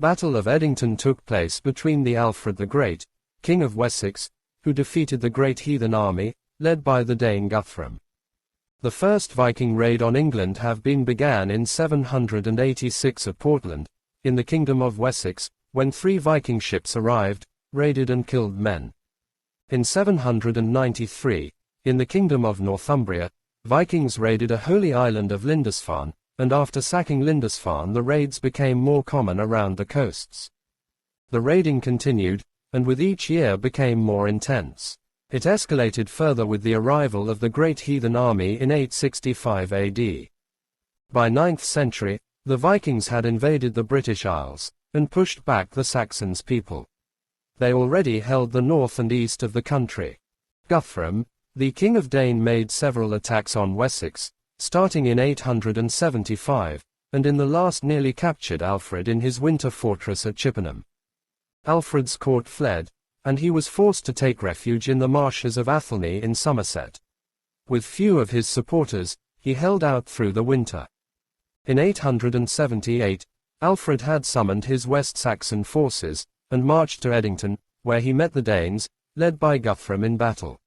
Battle of Edington took place between the Alfred the Great, King of Wessex, who defeated the great heathen army, led by the Dane Guthrum. The first Viking raid on England began in 786 at Portland, in the Kingdom of Wessex, when 3 Viking ships arrived, raided and killed men. In 793, in the Kingdom of Northumbria, Vikings raided a holy island of Lindisfarne, and after sacking Lindisfarne the raids became more common around the coasts. The raiding continued, and with each year became more intense. It escalated further with the arrival of the great heathen army in 865 AD. By 9th century, the Vikings had invaded the British Isles, and pushed back the Saxons people. They already held the north and east of the country. Guthrum, the King of Dane, made several attacks on Wessex, starting in 875, and in the last nearly captured Alfred in his winter fortress at Chippenham. Alfred's court fled, and he was forced to take refuge in the marshes of Athelney in Somerset. With few of his supporters, he held out through the winter. In 878, Alfred had summoned his West Saxon forces, and marched to Edington, where he met the Danes, led by Guthrum in battle.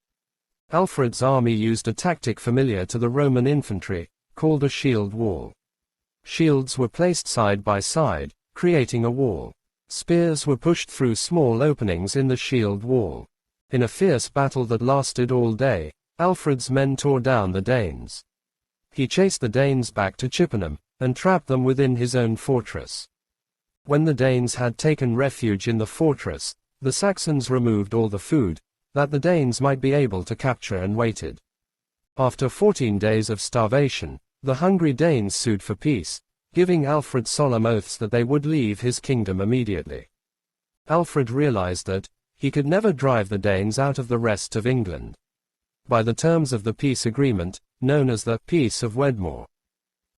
Alfred's army used a tactic familiar to the Roman infantry, called a shield wall. Shields were placed side by side, creating a wall. Spears were pushed through small openings in the shield wall. In a fierce battle that lasted all day, Alfred's men tore down the Danes. He chased the Danes back to Chippenham, and trapped them within his own fortress. When the Danes had taken refuge in the fortress, the Saxons removed all the food, that the Danes might be able to capture, and waited. After 14 days of starvation, the hungry Danes sued for peace, giving Alfred solemn oaths that they would leave his kingdom immediately. Alfred realized that he could never drive the Danes out of the rest of England. By the terms of the peace agreement, known as the Peace of Wedmore.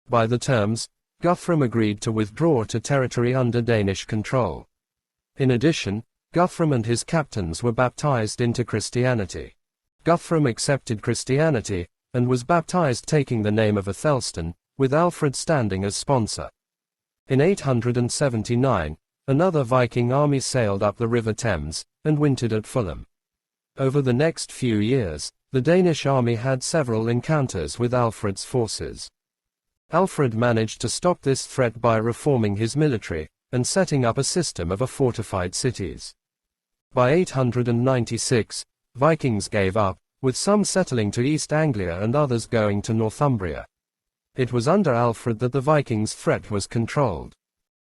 By the terms, Guthrum agreed to withdraw to territory under Danish control. In addition, Guthrum and his captains were baptized into Christianity. Guthrum accepted Christianity, and was baptized taking the name of Athelstan, with Alfred standing as sponsor. In 879, another Viking army sailed up the River Thames, and wintered at Fulham. Over the next few years, the Danish army had several encounters with Alfred's forces. Alfred managed to stop this threat by reforming his military, and setting up a system of fortified cities. By 896, Vikings gave up, with some settling to East Anglia and others going to Northumbria. It was under Alfred that the Vikings' threat was controlled.